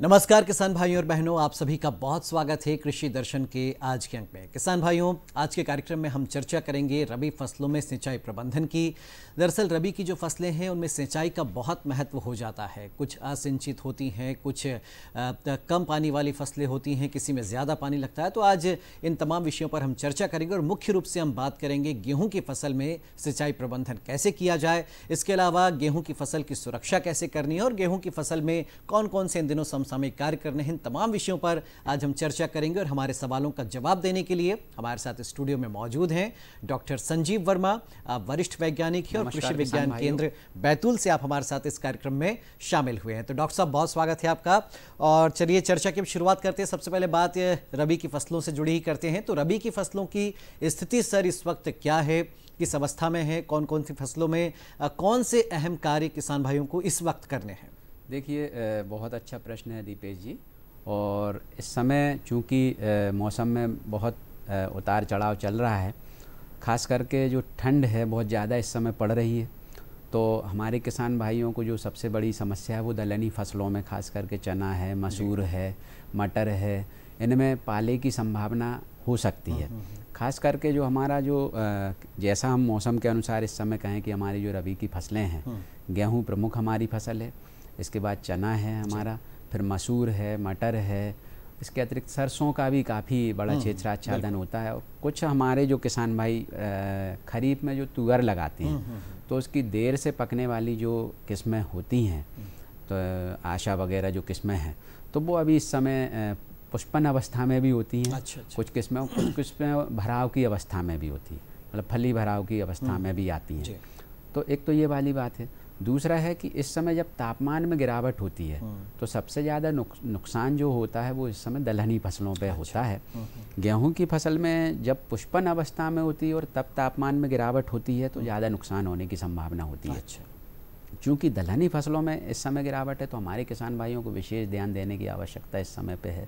नमस्कार किसान भाइयों और बहनों, आप सभी का बहुत स्वागत है कृषि दर्शन के आज के अंक में। किसान भाइयों, आज के कार्यक्रम में हम चर्चा करेंगे रबी फसलों में सिंचाई प्रबंधन की। दरअसल रबी की जो फसलें हैं उनमें सिंचाई का बहुत महत्व हो जाता है। कुछ असिंचित होती हैं, कुछ कम पानी वाली फसलें होती हैं, किसी में ज़्यादा पानी लगता है। तो आज इन तमाम विषयों पर हम चर्चा करेंगे और मुख्य रूप से हम बात करेंगे गेहूँ की फसल में सिंचाई प्रबंधन कैसे किया जाए। इसके अलावा गेहूँ की फसल की सुरक्षा कैसे करनी है और गेहूँ की फसल में कौन कौन से इन दिनों समसामयिक कार्य करने हैं, इन तमाम विषयों पर आज हम चर्चा करेंगे। और हमारे सवालों का जवाब देने के लिए हमारे साथ स्टूडियो में मौजूद हैं डॉक्टर संजीव वर्मा, वरिष्ठ वैज्ञानिक हैं और कृषि विज्ञान केंद्र बैतूल से आप हमारे साथ इस कार्यक्रम में शामिल हुए हैं। तो डॉक्टर साहब, बहुत स्वागत है आपका। और चलिए चर्चा की शुरुआत करते हैं। सबसे पहले बात रबी की फसलों से जुड़ी ही करते हैं। तो रबी की फसलों की स्थिति सर इस वक्त क्या है, किस अवस्था में है, कौन कौन सी फसलों में कौन से अहम कार्य किसान भाइयों को इस वक्त करने हैं? देखिए, बहुत अच्छा प्रश्न है दीपेश जी। और इस समय चूँकि मौसम में बहुत उतार चढ़ाव चल रहा है, ख़ास करके जो ठंड है बहुत ज़्यादा इस समय पड़ रही है। तो हमारे किसान भाइयों को जो सबसे बड़ी समस्या है वो दलहनी फसलों में, ख़ास करके चना है, मसूर है, मटर है, इनमें पाले की संभावना हो सकती है। ख़ास करके जो हमारा जैसा हम मौसम के अनुसार इस समय कहें कि हमारी जो रबी की फसलें हैं, गेहूँ प्रमुख हमारी फसल है, इसके बाद चना है हमारा, फिर मसूर है, मटर है, इसके अतिरिक्त सरसों का भी काफ़ी बड़ा क्षेत्राच्छादन होता है। और कुछ हमारे जो किसान भाई खरीफ में जो तुअर लगाते हैं तो उसकी देर से पकने वाली जो किस्में होती हैं, तो आशा वगैरह जो किस्में हैं, तो वो अभी इस समय पुष्पन अवस्था में भी होती हैं। कुछ किस्में भराव की अवस्था में भी होती हैं, मतलब फली भराव की अवस्था में भी आती हैं। तो एक तो ये वाली बात है। दूसरा है कि इस समय जब तापमान में गिरावट होती है तो सबसे ज़्यादा नुकसान जो होता है वो इस समय दलहनी फसलों पे होता है। गेहूं की फसल में जब पुष्पन अवस्था में होती है और तब तापमान में गिरावट होती है तो ज़्यादा नुकसान होने की संभावना होती है। चूँकि दलहनी फसलों में इस समय गिरावट है तो हमारे किसान भाइयों को विशेष ध्यान देने की आवश्यकता इस समय पे है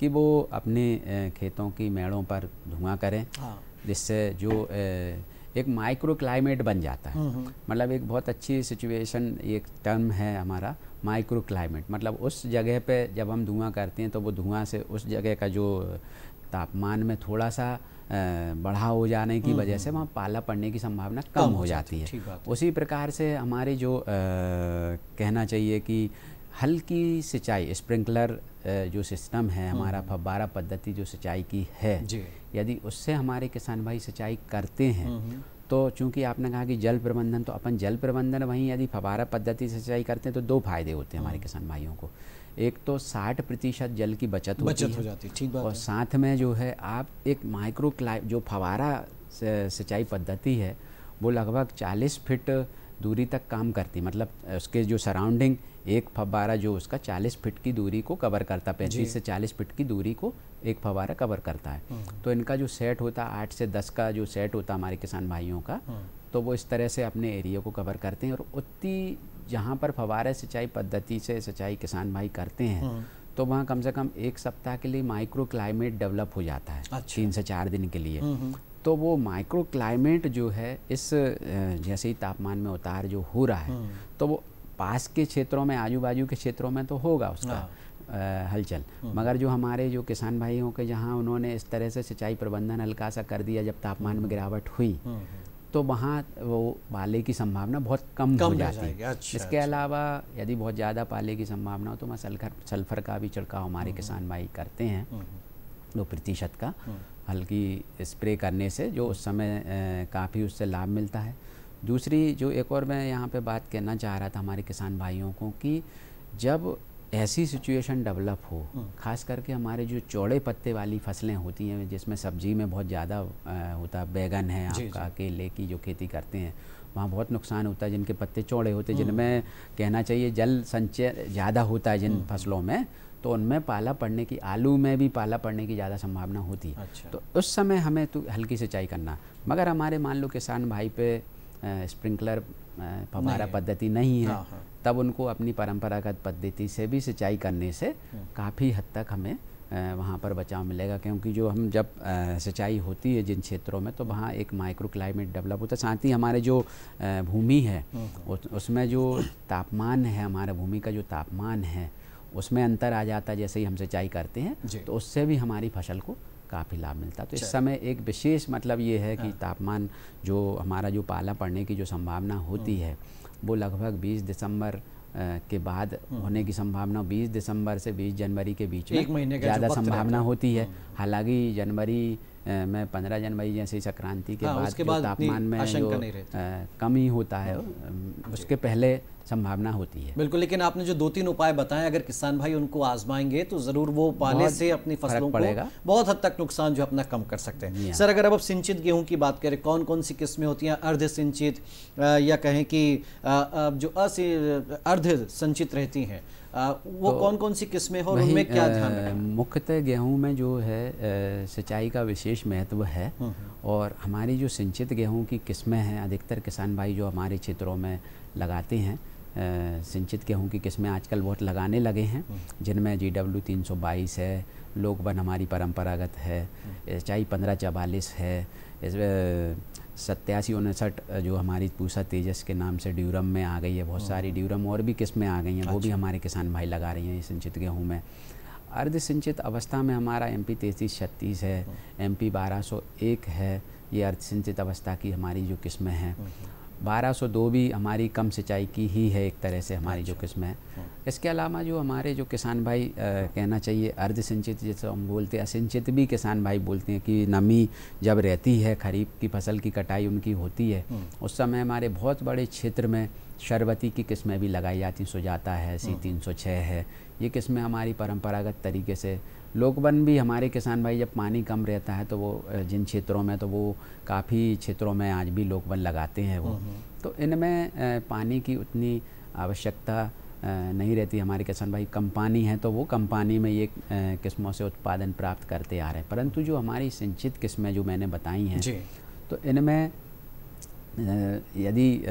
कि वो अपने खेतों की मेड़ों पर धुआं करें, जिससे जो एक माइक्रो क्लाइमेट बन जाता है। मतलब एक बहुत अच्छी सिचुएशन, एक टर्म है हमारा माइक्रो क्लाइमेट। मतलब उस जगह पे जब हम धुआं करते हैं तो वो धुआं से उस जगह का जो तापमान में थोड़ा सा बढ़ाव हो जाने की वजह से वहाँ पाला पड़ने की संभावना कम हो जाती है। उसी प्रकार से हमारे जो कहना चाहिए कि हल्की सिंचाई, स्प्रिंकलर जो सिस्टम है हमारा, फव्वारा पद्धति जो सिंचाई की है, यदि उससे हमारे किसान भाई सिंचाई करते हैं तो चूंकि आपने कहा कि जल प्रबंधन, तो अपन जल प्रबंधन वहीं यदि फव्वारा पद्धति से सिंचाई करते हैं तो दो फायदे होते हैं हमारे किसान भाइयों को। एक तो 60% जल की बचत हो जाती है, ठीक बात। और साथ में जो है आप एक माइक्रो जो फव्वारा सिंचाई पद्धति है वो लगभग 40 फीट दूरी तक काम करती, मतलब उसके जो सराउंडिंग एक फव्वारा जो उसका 40 फीट की दूरी को कवर करता, 35 से 40 फीट की दूरी को एक फव्वारा कवर करता है। तो इनका जो सेट होता है 8 से 10 का जो सेट होता है हमारे किसान भाइयों का, तो वो इस तरह से अपने एरिया को कवर करते हैं। और उतनी जहाँ पर फव्वारा सिंचाई पद्धति से सिंचाई किसान भाई करते हैं तो वहाँ कम से कम एक सप्ताह के लिए माइक्रो क्लाइमेट डेवलप हो जाता है। 3 से 4 दिन के लिए। तो वो माइक्रो क्लाइमेट जो है इस जैसे ही तापमान में उतार जो हो रहा है तो वो पास के क्षेत्रों में, आजू बाजू के क्षेत्रों में तो होगा उसका हलचल, मगर जो हमारे जो किसान भाइयों के जहाँ उन्होंने इस तरह से सिंचाई प्रबंधन हल्का सा कर दिया जब तापमान में गिरावट हुई तो वहाँ वो पाले की संभावना बहुत कम हो जाती है। इसके अलावा यदि बहुत ज़्यादा पाले की संभावना हो तो वहाँ सल्फर का भी छिड़काव हमारे किसान भाई करते हैं 2% का हल्की स्प्रे करने से, जो उस समय काफ़ी उससे लाभ मिलता है। दूसरी जो एक और मैं यहाँ पे बात कहना चाह रहा था हमारे किसान भाइयों को कि जब ऐसी सिचुएशन डेवलप हो, ख़ास करके हमारे जो चौड़े पत्ते वाली फसलें होती हैं जिसमें सब्जी में बहुत ज़्यादा होता है, बैगन है आपका, केले की जो खेती करते हैं वहाँ बहुत नुकसान होता है, जिनके पत्ते चौड़े होते हैं, जिनमें कहना चाहिए जल संचय ज़्यादा होता है जिन फसलों में, तो उनमें पाला पड़ने की, आलू में भी पाला पड़ने की ज़्यादा संभावना होती है। तो उस समय हमें तो हल्की सिंचाई करना। मगर हमारे मान लो किसान भाई पे स्प्रिंकलर फव्वारा पद्धति नहीं है, तब उनको अपनी परंपरागत पद्धति से भी सिंचाई करने से काफ़ी हद तक हमें वहाँ पर बचाव मिलेगा। क्योंकि जो हम जब सिंचाई होती है जिन क्षेत्रों में तो वहाँ एक माइक्रो क्लाइमेट डेवलप होता है। साथ ही हमारे जो भूमि है उसमें जो तापमान है, हमारा भूमि का जो तापमान है उसमें अंतर आ जाता जैसे ही हम सिंचाई करते हैं, तो उससे भी हमारी फसल को काफ़ी लाभ मिलता। तो इस समय एक विशेष मतलब ये है कि तापमान जो हमारा जो पाला पड़ने की जो संभावना होती है वो लगभग 20 दिसंबर के बाद होने की संभावना, 20 दिसंबर से 20 जनवरी के बीच में ज़्यादा संभावना होती है। हालांकि जनवरी में 15 जनवरी जैसे संक्रांति के बाद जो तापमान में जो कमी होता है उसके पहले संभावना होती है। बिल्कुल, लेकिन आपने जो 2-3 उपाय बताए अगर किसान भाई उनको आजमाएंगे तो ज़रूर वो पाले से अपनी फसलों को बहुत हद तक नुकसान जो अपना कम कर सकते हैं। सर, अगर अब सिंचित गेहूं की बात करें, कौन कौन सी किस्में होती हैं, अर्ध सिंचित या कहें कि जो अर्ध संचित रहती हैं, वो तो कौन कौन सी किस्में और उनमें क्या ध्यान रखना? मुख्यतः गेहूं में जो है सिंचाई का विशेष महत्व है और हमारी जो सिंचित गेहूं की किस्में हैं अधिकतर किसान भाई जो हमारे क्षेत्रों में लगाते हैं सिंचित गेहूं की किस्में आजकल बहुत लगाने लगे हैं, जिनमें GW 322 है, लोकवन हमारी परंपरागत है, HI 1544 है, 8759 जो हमारी पूसा तेजस के नाम से ड्यूरम में आ गई है, बहुत सारी ड्यूरम और भी किस्में आ गई हैं, वो भी हमारे किसान भाई लगा रही हैं सिंचित गेहूं में। अर्ध सिंचित अवस्था में हमारा MP 3336 है, MP 1201 है, ये अर्ध सिंचित अवस्था की हमारी जो किस्में हैं। 1202 भी हमारी कम सिंचाई की ही है एक तरह से हमारी जो किस्में है। इसके अलावा जो हमारे जो किसान भाई कहना चाहिए अर्ध सिंचित जैसे हम बोलते हैं, असिंचित भी किसान भाई बोलते हैं कि नमी जब रहती है, खरीफ की फसल की कटाई उनकी होती है, उस समय हमारे बहुत बड़े क्षेत्र में शरबती की किस्में भी लगाई जाती, सुजाता है, C306 है, ये किस्में हमारी परंपरागत तरीके से। लोकवन भी हमारे किसान भाई जब पानी कम रहता है तो वो जिन क्षेत्रों में, तो वो काफ़ी क्षेत्रों में आज भी लोकवन लगाते हैं वो। तो इनमें पानी की उतनी आवश्यकता नहीं रहती, हमारे किसान भाई कम पानी है तो वो कम पानी में ये किस्मों से उत्पादन प्राप्त करते आ रहे हैं। परंतु जो हमारी सिंचित किस्में जो मैंने बताई हैं तो इनमें यदि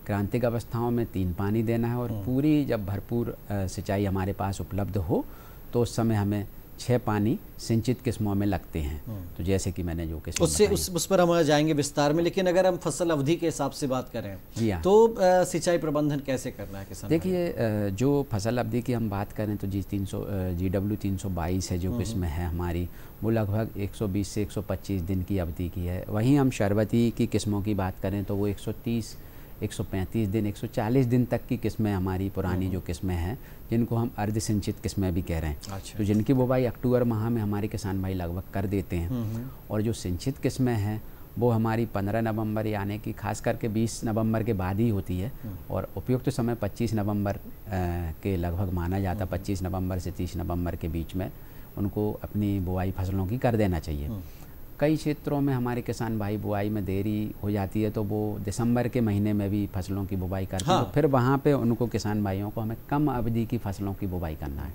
क्रांतिक अवस्थाओं में 3 पानी देना है और पूरी जब भरपूर सिंचाई हमारे पास उपलब्ध हो तो उस समय हमें 6 पानी सिंचित किस्मों में लगते हैं। तो जैसे कि मैंने जो किस्में उससे उस पर हम जाएंगे विस्तार में, लेकिन अगर हम फसल अवधि के हिसाब से बात करें तो सिंचाई प्रबंधन कैसे करना है किसान? देखिए, जो फसल अवधि की हम बात करें तो GW 322 है जो किस्में है हमारी, वो लगभग 120 से 125 दिन की अवधि की है। वहीं हम शरबती की किस्मों की बात करें तो वो 130 135 दिन 140 दिन तक की किस्में हमारी पुरानी जो किस्में हैं, जिनको हम अर्ध सिंचित किस्में भी कह रहे हैं। तो जिनकी बुवाई अक्टूबर माह में हमारे किसान भाई लगभग कर देते हैं। और जो सिंचित किस्में हैं वो हमारी 15 नवंबर यानी कि खास करके 20 नवंबर के बाद ही होती है और उपयुक्त समय 25 नवंबर के लगभग माना जाता। 25 नवंबर से 30 नवंबर के बीच में उनको अपनी बुवाई फसलों की कर देना चाहिए। कई क्षेत्रों में हमारे किसान भाई बुआई में देरी हो जाती है तो वो दिसंबर के महीने में भी फसलों की बुवाई करते हैं। तो फिर वहाँ पे उनको किसान भाइयों को हमें कम अवधि की फसलों की बुवाई करना है,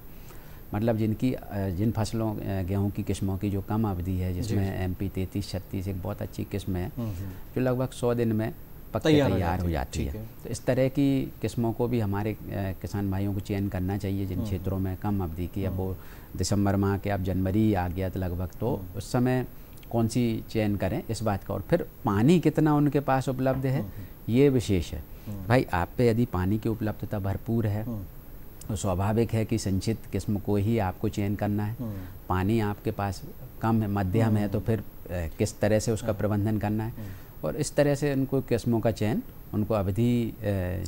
मतलब जिन फसलों गेहूं की किस्मों की जो कम अवधि है, जिसमें MP 3336 एक बहुत अच्छी किस्म है जो लगभग 100 दिन में पक के तैयार हो जाती है। तो इस तरह की किस्मों को भी हमारे किसान भाइयों को चयन करना चाहिए जिन क्षेत्रों में कम अवधि की। अब वो दिसंबर माह के अब जनवरी आ गया तो लगभग, तो उस समय कौन सी चयन करें इस बात का। और फिर पानी कितना उनके पास उपलब्ध है ये विशेष है। भाई आप पे यदि पानी की उपलब्धता भरपूर है तो स्वाभाविक है कि संचित किस्म को ही आपको चयन करना है। पानी आपके पास कम है, मध्यम है, तो फिर किस तरह से उसका प्रबंधन करना है और इस तरह से उनको किस्मों का चयन उनको अवधि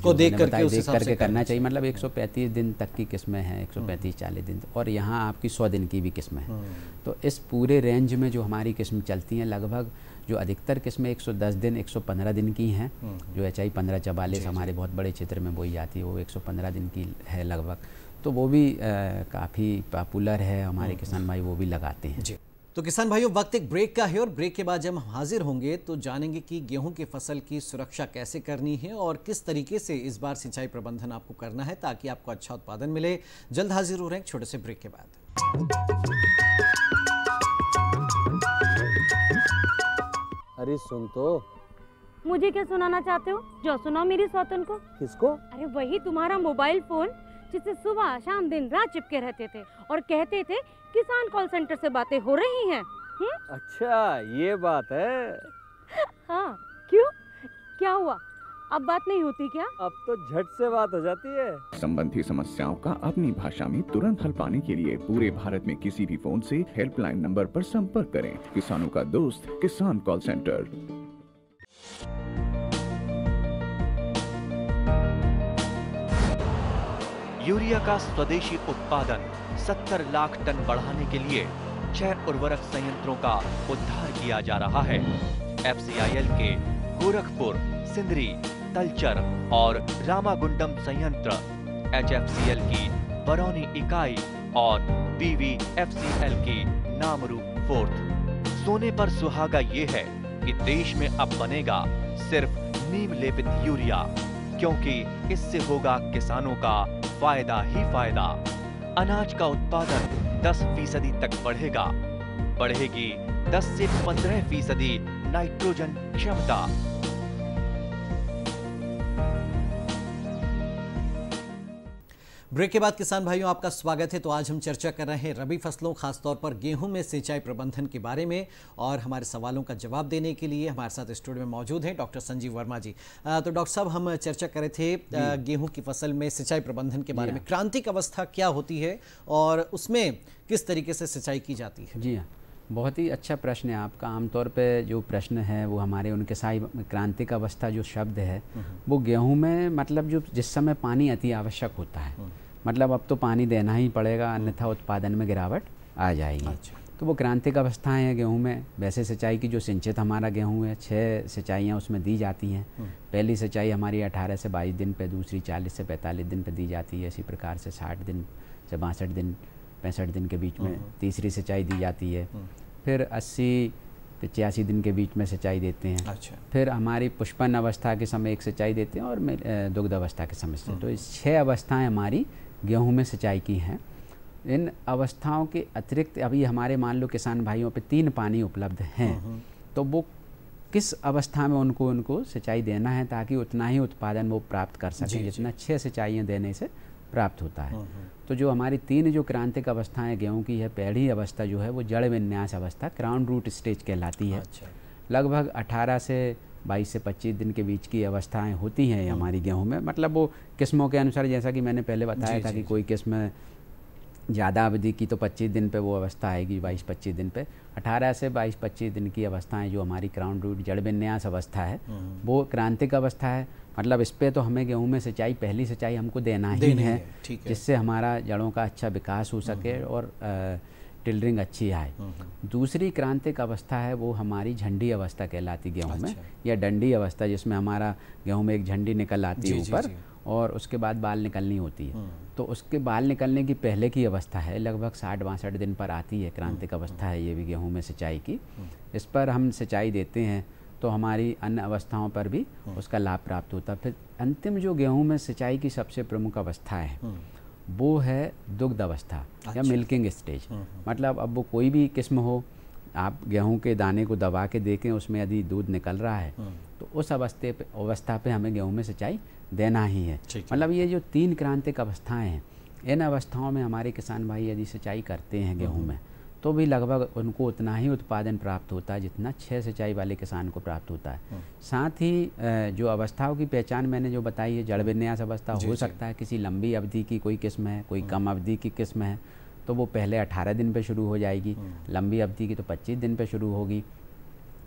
को देख करके करना चाहिए। मतलब 135 दिन तक की किस्में हैं, 135-40 दिन, और यहाँ आपकी 100 दिन की भी किस्में हैं। तो इस पूरे रेंज में जो हमारी किस्म चलती हैं, लगभग जो अधिकतर किस्में 110 दिन 115 दिन की हैं, जो HI 1544 हमारे बहुत बड़े क्षेत्र में बोई जाती है, वो 115 दिन की है लगभग। तो वो भी काफ़ी पॉपुलर है, हमारे किसान भाई वो भी लगाते हैं। तो किसान भाइयों, वक्त एक ब्रेक का है और ब्रेक के बाद जब हम हाजिर होंगे तो जानेंगे कि गेहूं की फसल की सुरक्षा कैसे करनी है और किस तरीके से इस बार सिंचाई प्रबंधन आपको करना है ताकि आपको अच्छा उत्पादन मिले। जल्द हाजिर हो रहे हैं छोटे से ब्रेक के बाद। अरे सुन तो। मुझे क्या सुनाना चाहते हो? जो सुनाओ मेरी सौतन को। किसको? अरे वही तुम्हारा मोबाइल फोन जिससे सुबह शाम दिन रात चिपके रहते थे और कहते थे किसान कॉल सेंटर से बातें हो रही हैं। अच्छा ये बात है। हाँ, क्यों? क्या हुआ? अब बात नहीं होती क्या? अब तो झट से बात हो जाती है। संबंधी समस्याओं का अपनी भाषा में तुरंत हल पाने के लिए पूरे भारत में किसी भी फोन से हेल्पलाइन नंबर पर संपर्क करें। किसानों का दोस्त किसान कॉल सेंटर। यूरिया का स्वदेशी उत्पादन 70 लाख टन बढ़ाने के लिए 6 उर्वरक संयंत्रों का उद्धार किया जा रहा है। FCIL के गोरखपुर, सिंदरी, तलचर और रामागुंडम संयंत्र, HFCL की बरौनी इकाई और BVFCL की नामरू फोर्थ। सोने पर सुहागा ये है कि देश में अब बनेगा सिर्फ नीम लेपित यूरिया, क्योंकि इससे होगा किसानों का फायदा ही फायदा। अनाज का उत्पादन 10% तक बढ़ेगा। बढ़ेगी 10 से 15% नाइट्रोजन क्षमता। ब्रेक के बाद किसान भाइयों आपका स्वागत है। तो आज हम चर्चा कर रहे हैं रबी फसलों, खासतौर पर गेहूं में सिंचाई प्रबंधन के बारे में, और हमारे सवालों का जवाब देने के लिए हमारे साथ स्टूडियो में मौजूद हैं डॉक्टर संजीव वर्मा जी। तो डॉक्टर साहब, हम चर्चा कर रहे थे गेहूं की फसल में सिंचाई प्रबंधन के बारे में। क्रांतिक अवस्था क्या होती है और उसमें किस तरीके से सिंचाई की जाती है? जी हाँ, बहुत ही अच्छा प्रश्न है आपका। आमतौर पे जो प्रश्न है वो हमारे उनके साथ क्रांतिक अवस्था जो शब्द है वो गेहूं में, मतलब जो जिस समय पानी अति आवश्यक होता है, मतलब अब तो पानी देना ही पड़ेगा, अन्यथा उत्पादन में गिरावट आ जाएगी। अच्छा। तो वो क्रांतिक अवस्थाएं हैं गेहूं में। वैसे सिंचाई की जो सिंचित हमारा गेहूं है, 6 सिंचाइयाँ उसमें दी जाती हैं। पहली सिंचाई हमारी 18 से 22 दिन पे, दूसरी 40 से 45 दिन पे दी जाती है। इसी प्रकार से 60 दिन से 62 दिन 65 दिन के बीच में तीसरी सिंचाई दी जाती है। फिर 80-85 दिन के बीच में सिंचाई देते हैं। अच्छा। फिर हमारी पुष्पन अवस्था के समय एक सिंचाई देते हैं और दुग्ध अवस्था के समय से। तो इस 6 अवस्थाएं हमारी गेहूं में सिंचाई की हैं। इन अवस्थाओं के अतिरिक्त अभी हमारे मान लो किसान भाइयों पे 3 पानी उपलब्ध हैं, तो वो किस अवस्था में उनको सिंचाई देना है ताकि उतना ही उत्पादन वो प्राप्त कर सके जितना 6 सिंचाइयाँ देने से प्राप्त होता है। तो जो हमारी 3 जो क्रांतिक अवस्थाएं गेहूं की है, पहली अवस्था जो है वो जड़ विन्यास अवस्था, क्राउन रूट स्टेज कहलाती है। अच्छा। लगभग 18 से 22 से 25 दिन के बीच की अवस्थाएं होती हैं हमारी गेहूं में। मतलब वो किस्मों के अनुसार, जैसा कि मैंने पहले बताया था कि कोई किस्म ज़्यादा अवधि की तो 25 दिन पे वो अवस्था आएगी, 22-25 दिन पे। 18 से 22-25 दिन की अवस्थाएं जो हमारी क्राउन रूट जड़ विन्यास अवस्था है वो क्रांतिक अवस्था है। मतलब इस पे तो हमें गेहूं में सिंचाई, पहली सिंचाई हमको देना ही है, जिससे हमारा जड़ों का अच्छा विकास हो सके और टिलरिंग अच्छी आए। दूसरी क्रांतिक अवस्था है वो हमारी झंडी अवस्था कहलाती गेहूं में, या डंडी अवस्था, जिसमें हमारा गेहूं में एक झंडी निकल आती है ऊपर और उसके बाद बाल निकलनी होती है। तो उसके बाल निकलने की पहले की अवस्था है, लगभग 60-62 दिन पर आती है, क्रांतिक अवस्था है ये भी गेहूं में सिंचाई की। इस पर हम सिंचाई देते हैं तो हमारी अन्य अवस्थाओं पर भी उसका लाभ प्राप्त होता है। फिर अंतिम जो गेहूं में सिंचाई की सबसे प्रमुख अवस्था है वो है दुग्ध अवस्था या मिल्किंग स्टेज। मतलब अब वो कोई भी किस्म हो, आप गेहूं के दाने को दबा के देखें, उसमें यदि दूध निकल रहा है तो उस अवस्था पे हमें गेहूं में सिंचाई देना ही है। मतलब ये जो 3 क्रांतिक अवस्थाएं हैं, इन अवस्थाओं में हमारे किसान भाई यदि सिंचाई करते हैं गेहूं में तो भी लगभग उनको उतना ही उत्पादन प्राप्त होता है जितना 6 सिंचाई वाले किसान को प्राप्त होता है। साथ ही जो अवस्थाओं की पहचान मैंने जो बताई है, जड़ विन्यास अवस्था हो सकता है किसी लंबी अवधि की कोई किस्म है, कोई कम अवधि की किस्म है, तो वो पहले 18 दिन पे शुरू हो जाएगी, लंबी अवधि की तो 25 दिन पे शुरू होगी।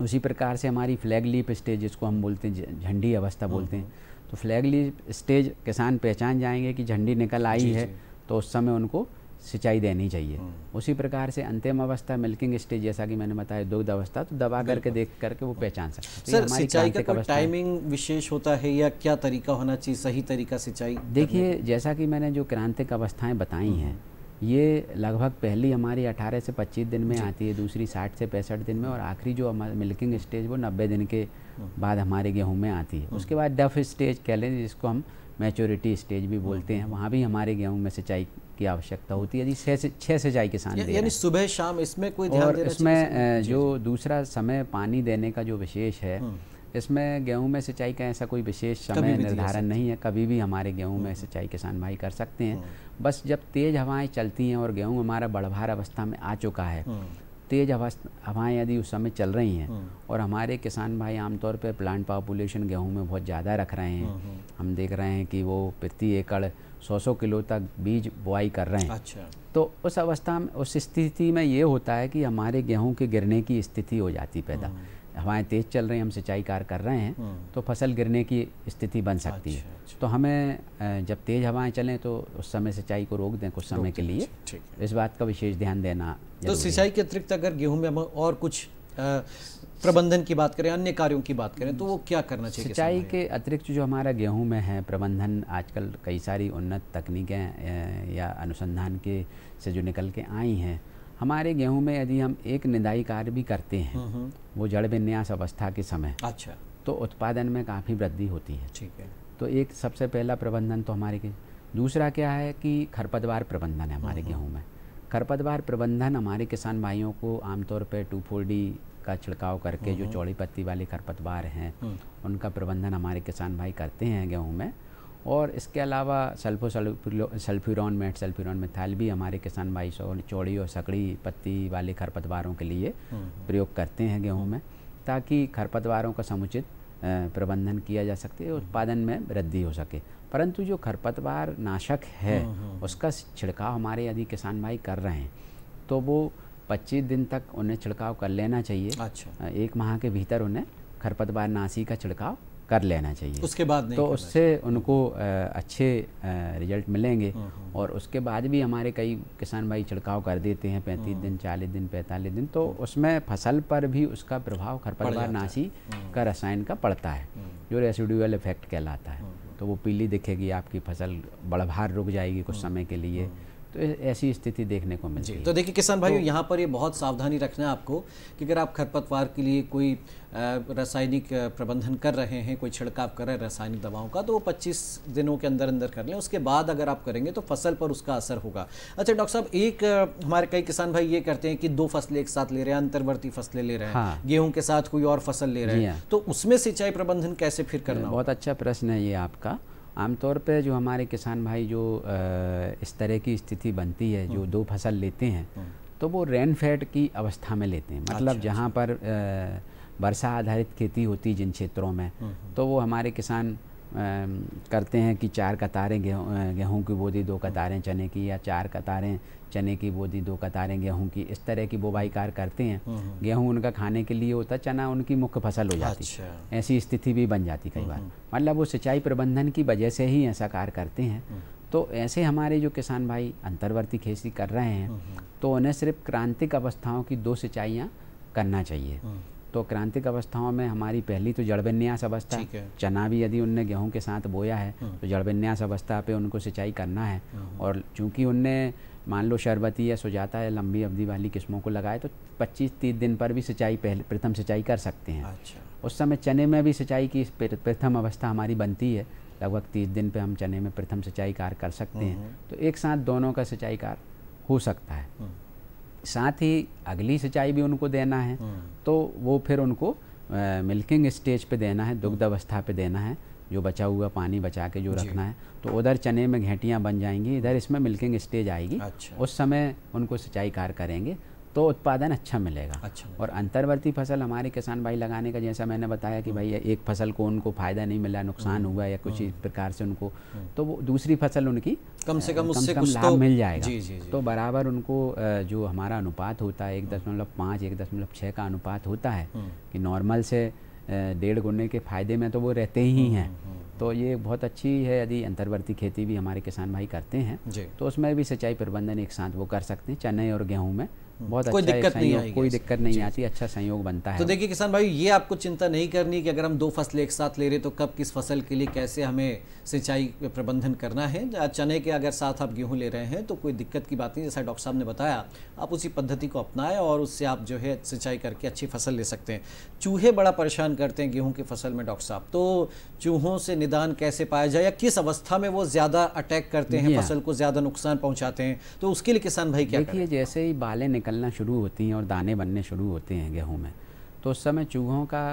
उसी प्रकार से हमारी फ्लैग लीफ स्टेज, जिसको हम बोलते हैं झंडी अवस्था बोलते हैं, तो फ्लैग लीफ स्टेज किसान पहचान जाएंगे कि झंडी निकल आई है तो उस समय उनको सिंचाई देनी चाहिए। उसी प्रकार से अंतिम अवस्था मिल्किंग स्टेज, जैसा कि मैंने बताया दुग्ध अवस्था, तो दबा करके देख करके वो पहचान सकते हैं। सर, सिंचाई का कोई टाइमिंग विशेष होता है या क्या तरीका होना चाहिए, सही तरीका सिंचाई? देखिए, जैसा कि मैंने जो क्रांतिक अवस्थाएं बताई हैं, ये लगभग पहली हमारी 18 से 25 दिन में आती है, दूसरी 60 से 65 दिन में, और आखिरी जो हमारी मिल्किंग स्टेज वो 90 दिन के बाद हमारे गेहूं में आती है। उसके बाद डफ स्टेज कह लें, जिसको हम मैच्योरिटी स्टेज भी बोलते हैं, वहाँ भी हमारे गेहूं में सिंचाई की आवश्यकता होती है। यदि 6 सिंचाई किसान दे रहे हैं, यानी सुबह शाम, इसमें कोई ध्यान देना चाहिए? इसमें जो दूसरा समय पानी देने का जो विशेष है, इसमें गेहूं में सिंचाई का ऐसा कोई विशेष समय निर्धारण नहीं है। कभी भी हमारे गेहूं में सिंचाई किसान भाई कर सकते हैं। बस जब तेज़ हवाएं चलती हैं और गेहूं हमारा बढ़भार अवस्था में आ चुका है, तेज़ हवाएं यदि उस समय चल रही हैं और हमारे किसान भाई आमतौर पर प्लांट पॉपुलेशन गेहूं में बहुत ज़्यादा रख रहे हैं, हम देख रहे हैं कि वो प्रति एकड़ 100 किलो तक बीज बुआई कर रहे हैं। अच्छा। तो उस अवस्था में, उस स्थिति में ये होता है कि हमारे गेहूं के गिरने की स्थिति हो जाती पैदा। हवाएं तेज़ चल रही हैं, हम सिंचाई कार्य कर रहे हैं, तो फसल गिरने की स्थिति बन सकती है। तो हमें जब तेज़ हवाएं चलें तो उस समय सिंचाई को रोक दें कुछ समय के लिए। इस बात का विशेष ध्यान देना। तो सिंचाई के अतिरिक्त अगर गेहूं में हम और कुछ प्रबंधन की बात करें, अन्य कार्यों की बात करें, तो वो क्या करना चाहिए? सिंचाई के अतिरिक्त जो हमारा गेहूं में है प्रबंधन, आजकल कई सारी उन्नत तकनीकें या अनुसंधान के से जो निकल के आई हैं, हमारे गेहूं में यदि हम एक निदाई कार्य भी करते हैं वो जड़ विन्यास अवस्था के समय, अच्छा, तो उत्पादन में काफ़ी वृद्धि होती है। ठीक है। तो एक सबसे पहला प्रबंधन तो हमारे के। दूसरा क्या है कि खरपतवार प्रबंधन है हमारे गेहूं में। खरपतवार प्रबंधन हमारे किसान भाइयों को आमतौर पर 2,4-D का छिड़काव करके जो चौड़ी पत्ती वाले खरपतवार हैं उनका प्रबंधन हमारे किसान भाई करते हैं गेहूं में। और इसके अलावा सल्फ्यूरॉन मिथाइल भी हमारे किसान भाई चौड़ी और सकड़ी पत्ती वाले खरपतवारों के लिए प्रयोग करते हैं गेहूं में, ताकि खरपतवारों का समुचित प्रबंधन किया जा सके, उत्पादन में वृद्धि हो सके। परंतु जो खरपतवार नाशक है उसका छिड़काव हमारे यदि किसान भाई कर रहे हैं तो वो 25 दिन तक उन्हें छिड़काव कर लेना चाहिए। अच्छा। 1 माह के भीतर उन्हें खरपतवार नाशी का छिड़काव कर लेना चाहिए। उसके बाद नहीं, तो उससे उनको अच्छे रिजल्ट मिलेंगे। और उसके बाद भी हमारे कई किसान भाई छिड़काव कर देते हैं 35 दिन, 40 दिन, 45 दिन, तो उसमें फसल पर भी उसका प्रभाव खरपतवार नाशी का रसायन का पड़ता है, जो रेसिडुअल इफेक्ट कहलाता है। तो वो पीली दिखेगी, आपकी फसल बढ़भार रुक जाएगी कुछ समय के लिए। तो ऐसी स्थिति देखने को मिलती है। तो देखिए किसान भाइयों, यहाँ पर ये बहुत सावधानी रखना है आपको कि अगर आप खरपतवार के लिए कोई रासायनिक प्रबंधन कर रहे हैं, कोई छिड़काव कर रहे हैं रासायनिक दवाओं का, तो वो 25 दिनों के अंदर अंदर कर लें। उसके बाद अगर आप करेंगे तो फसल पर उसका असर होगा। अच्छा डॉक्टर साहब, एक हमारे कई किसान भाई ये करते हैं कि 2 फसलें एक साथ ले रहे हैं, अंतर्वर्ती फसलें ले रहे हैं। हाँ। गेहूं के साथ कोई और फसल ले रहे हैं, तो उसमें सिंचाई प्रबंधन कैसे फिर करना? बहुत अच्छा प्रश्न है ये आपका। आमतौर पे जो हमारे किसान भाई जो इस तरह की स्थिति बनती है, जो 2 फसल लेते हैं, तो वो रेनफेड की अवस्था में लेते हैं। मतलब जहाँ पर वर्षा आधारित खेती होती जिन क्षेत्रों में, तो वो हमारे किसान करते हैं कि 4 कतारें गेहूं की बोदी, 2 कतारें चने की, या 4 कतारें चने की बोदी, 2 कतारें गेहूं की, इस तरह की बुवाई कार्य करते हैं। गेहूं उनका खाने के लिए होता, चना उनकी मुख्य फसल हो जाती। अच्छा। ऐसी स्थिति भी बन जाती कई बार। मतलब वो सिंचाई प्रबंधन की वजह से ही ऐसा कार्य करते हैं। तो ऐसे हमारे जो किसान भाई अंतर्वर्ती खेती कर रहे हैं, तो उन्हें सिर्फ क्रांतिक अवस्थाओं की 2 सिंचाइयाँ करना चाहिए। तो क्रांतिक अवस्थाओं में हमारी पहली तो जड़ विन्यास अवस्था, चना भी यदि उनने गेहूं के साथ बोया है तो जड़ विन्यास अवस्था पे उनको सिंचाई करना है। और चूंकि उनने मान लो शरबती या सुजाता या लंबी अवधि वाली किस्मों को लगाए, तो 25-30 दिन पर भी सिंचाई प्रथम सिंचाई कर सकते हैं। अच्छा। उस समय चने में भी सिंचाई की प्रथम अवस्था हमारी बनती है, लगभग 30 दिन पे हम चने में प्रथम सिंचाई कार्य कर सकते हैं। तो एक साथ दोनों का सिंचाई कार्य हो सकता है। साथ ही अगली सिंचाई भी उनको देना है, तो वो फिर उनको मिल्किंग स्टेज पे देना है, दुग्ध अवस्था पे देना है, जो बचा हुआ पानी बचा के जो रखना है। तो उधर चने में घेंटियाँ बन जाएंगी, इधर इसमें मिल्किंग स्टेज आएगी। अच्छा। उस समय उनको सिंचाई कार्य करेंगे तो उत्पादन अच्छा मिलेगा। अच्छा। और अंतर्वर्ती फसल हमारे किसान भाई लगाने का, जैसा मैंने बताया कि भाई एक फसल को उनको फ़ायदा नहीं मिला, नुकसान हुआ या कुछ इस प्रकार से उनको, तो वो दूसरी फसल उनकी कम से कम लाभ मिल जाएगा। जी। तो बराबर उनको जो हमारा अनुपात होता है 1.5 1.6 का अनुपात होता है कि नॉर्मल से 1.5 गुने के फ़ायदे में तो वो रहते ही हैं। तो ये बहुत अच्छी है। यदि अंतर्वर्ती खेती भी हमारे किसान भाई करते हैं तो उसमें भी सिंचाई प्रबंधन एक साथ वो कर सकते हैं। चने और गेहूं में बहुत कोई अच्छा दिक्कत नहीं आएगी, कोई दिक्कत नहीं आती, अच्छा संयोग बनता है। तो देखिए किसान भाई, ये आपको चिंता नहीं करनी कि अगर हम 2 फसलें एक साथ ले रहे तो कब किस फसल के लिए कैसे हमें सिंचाई प्रबंधन करना है। चने के अगर साथ आप गेहूं ले रहे हैं तो कोई दिक्कत की बात नहीं। जैसा डॉक्टर साहब ने बताया, आप उसी पद्धति को अपनाएं और उससे आप जो है सिंचाई करके अच्छी फसल ले सकते हैं। चूहे बड़ा परेशान करते हैं गेहूँ की फसल में डॉक्टर साहब, तो चूहों से निदान कैसे पाया जाए, या किस अवस्था में वो ज़्यादा अटैक करते हैं, फसल को ज़्यादा नुकसान पहुँचाते हैं, तो उसके लिए किसान भाई क्या करें? देखिए, जैसे ही बालें निकलना शुरू होती हैं और दाने बनने शुरू होते हैं गेहूं में, तो उस समय चूहों का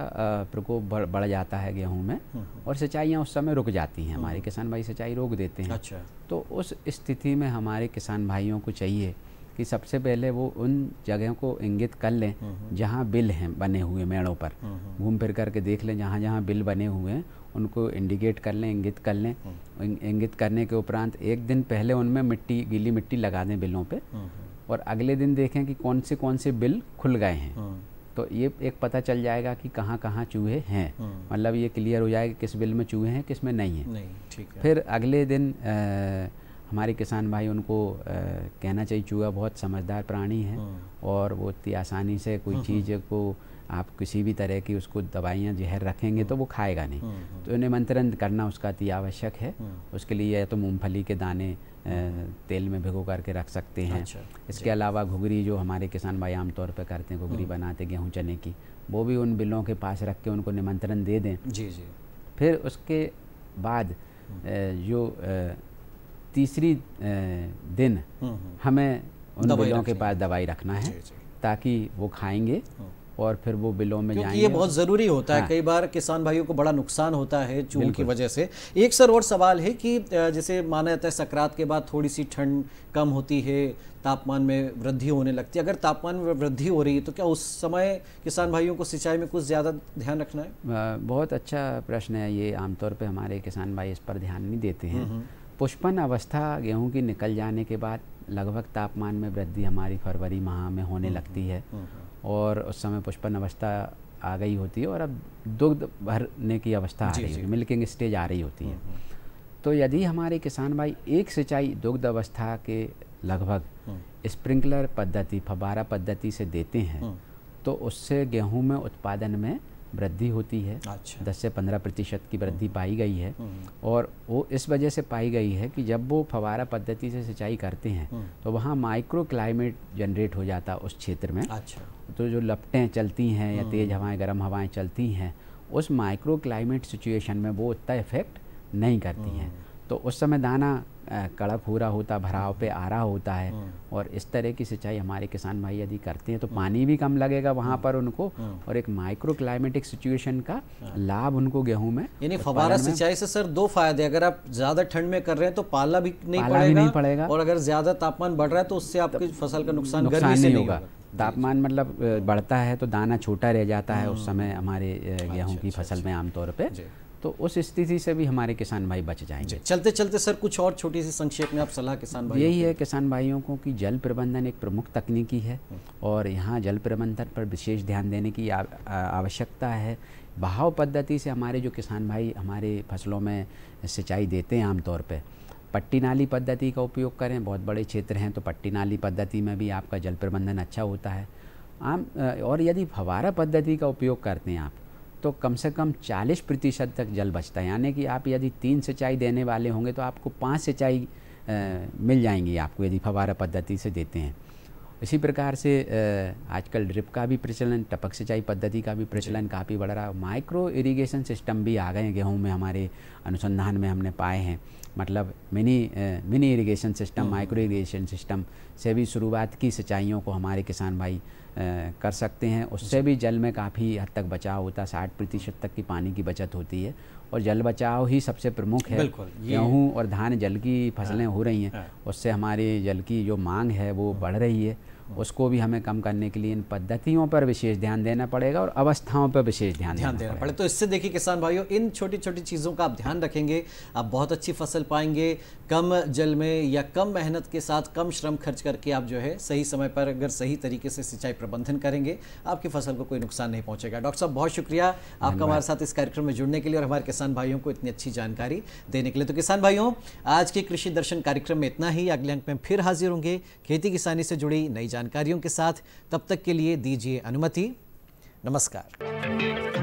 प्रकोप बढ़ जाता है गेहूं में, और सिंचाइयाँ उस समय रुक जाती हैं। हमारे किसान भाई सिंचाई रोक देते हैं। अच्छा। तो उस स्थिति में हमारे किसान भाइयों को चाहिए कि सबसे पहले वो उन जगहों को इंगित कर लें जहाँ बिल हैं बने हुए मेड़ों पर, घूम फिर करके देख लें जहाँ जहाँ बिल बने हुए हैं उनको इंडिकेट कर लें, इंगित कर लें। इंगित करने के उपरांत एक दिन पहले उनमें मिट्टी, गीली मिट्टी लगा दें बिलों पे, और अगले दिन देखें कि कौन से बिल खुल गए हैं। तो ये एक पता चल जाएगा कि कहाँ कहाँ चूहे हैं, मतलब ये क्लियर हो जाएगा किस बिल में चूहे हैं किस में नहीं है। नहीं, ठीक है। फिर अगले दिन हमारे किसान भाई उनको कहना चाहिए चूहा बहुत समझदार प्राणी है और वो इतनी आसानी से कोई चीज़ को आप किसी भी तरह की उसको दवाइयाँ जहर रखेंगे तो वो खाएगा नहीं, तो निमंत्रण करना उसका अति आवश्यक है। उसके लिए या तो मूंगफली के दाने तेल में भिगो करके रख सकते हैं। अच्छा, इसके अलावा घुघरी जो हमारे किसान भाई आमतौर पर करते हैं, घुघरी बनाते गेहूँ चने की, वो भी उन बिलों के पास रख के उनको निमंत्रण दे दें। जी जी। फिर उसके बाद जो तीसरी दिन हमें उन बिलों के पास दवाई रखना है ताकि वो खाएंगे और फिर वो बिलों में क्योंकि जाएंगे। ये बहुत ज़रूरी होता है। कई बार किसान भाइयों को बड़ा नुकसान होता है चूहों की वजह से। एक सर और सवाल है कि जैसे माना जाता है संक्रांत के बाद थोड़ी सी ठंड कम होती है, तापमान में वृद्धि होने लगती है। अगर तापमान में वृद्धि हो रही है तो क्या उस समय किसान भाइयों को सिंचाई में कुछ ज़्यादा ध्यान रखना है? बहुत अच्छा प्रश्न है ये। आमतौर पर हमारे किसान भाई इस पर ध्यान नहीं देते हैं। पुष्पन अवस्था गेहूँ की निकल जाने के बाद लगभग तापमान में वृद्धि हमारी फरवरी माह में होने लगती है और उस समय पुष्पन अवस्था आ गई होती है और अब दुग्ध भरने की अवस्था आ रही है, मिल्किंग स्टेज आ रही होती है। तो यदि हमारे किसान भाई एक सिंचाई दुग्ध अवस्था के लगभग स्प्रिंकलर पद्धति, फव्वारा पद्धति से देते हैं तो उससे गेहूं में उत्पादन में वृद्धि होती है। अच्छा। 10 से 15% की वृद्धि पाई गई है और वो इस वजह से पाई गई है कि जब वो फव्वारा पद्धति से सिंचाई करते हैं तो वहाँ माइक्रो क्लाइमेट जनरेट हो जाता है उस क्षेत्र में। अच्छा। तो जो लपटें चलती हैं या तेज़ हवाएं, गर्म हवाएं चलती हैं, उस माइक्रो क्लाइमेट सिचुएशन में वो उतना इफेक्ट नहीं करती हैं। तो उस समय दाना कड़क हो रहा होता, भराव पे आ रहा होता है और इस तरह की सिंचाई हमारे किसान भाई यदि करते हैं तो पानी भी कम लगेगा वहाँ पर उनको और एक माइक्रो क्लाइमेटिक सिचुएशन का लाभ उनको गेहूं में। यानी फव्वारा सिंचाई से सर दो फायदे, अगर आप ज़्यादा ठंड में कर रहे हैं तो पाला भी नहीं पड़ेगा और अगर ज़्यादा तापमान बढ़ रहा है तो उससे आपकी फसल का नुकसान नहीं होगा। तापमान मतलब बढ़ता है तो दाना छोटा रह जाता है उस समय हमारे गेहूँ की फसल में आमतौर पर, तो उस स्थिति से भी हमारे किसान भाई बच जाएंगे। चलते चलते सर कुछ और छोटी सी संक्षेप में आप सलाह किसान भाई? यही है किसान भाइयों को कि जल प्रबंधन एक प्रमुख तकनीकी है और यहाँ जल प्रबंधन पर विशेष ध्यान देने की आवश्यकता है। बहाव पद्धति से हमारे जो किसान भाई हमारे फसलों में सिंचाई देते हैं आमतौर पर पट्टी नाली पद्धति का उपयोग करें। बहुत बड़े क्षेत्र हैं तो पट्टी नाली पद्धति में भी आपका जल प्रबंधन अच्छा होता है। और यदि फव्वारा पद्धति का उपयोग करते हैं आप तो कम से कम 40% तक जल बचता है। यानी कि आप यदि 3 सिंचाई देने वाले होंगे तो आपको 5 सिंचाई मिल जाएंगी आपको यदि फव्वारा पद्धति से देते हैं। इसी प्रकार से आजकल ड्रिप का भी प्रचलन, टपक सिंचाई पद्धति का भी प्रचलन काफ़ी बढ़ रहा है। माइक्रो इरिगेशन सिस्टम भी आ गए हैं गेहूं में, हमारे अनुसंधान में हमने पाए हैं। मतलब mini irrigation system, micro irrigation system से भी शुरुआत की सिंचाइयों को हमारे किसान भाई कर सकते हैं। उससे भी जल में काफ़ी हद तक बचाव होता है, 60% तक की पानी की बचत होती है और जल बचाव ही सबसे प्रमुख है। गेहूँ और धान जल की फसलें हो रही हैं, उससे हमारे जल की जो मांग है वो बढ़ रही है। उसको भी हमें कम करने के लिए इन पद्धतियों पर विशेष ध्यान देना पड़ेगा और अवस्थाओं पर विशेष ध्यान देना पड़ेगा। तो इससे देखिए किसान भाइयों, इन छोटी छोटी चीज़ों का आप ध्यान रखेंगे, आप बहुत अच्छी फसल पाएंगे। कम जल में या कम मेहनत के साथ कम श्रम खर्च करके आप जो है सही समय पर अगर सही तरीके से सिंचाई प्रबंधन करेंगे, आपकी फसल को कोई नुकसान नहीं पहुंचेगा। डॉक्टर साहब बहुत शुक्रिया आपका हमारे साथ इस कार्यक्रम में जुड़ने के लिए और हमारे किसान भाइयों को इतनी अच्छी जानकारी देने के लिए। तो किसान भाइयों, आज के कृषि दर्शन कार्यक्रम में इतना ही। अगले अंक में फिर हाजिर होंगे खेती किसानी से जुड़ी नई जानकारियों के साथ। तब तक के लिए दीजिए अनुमति। नमस्कार।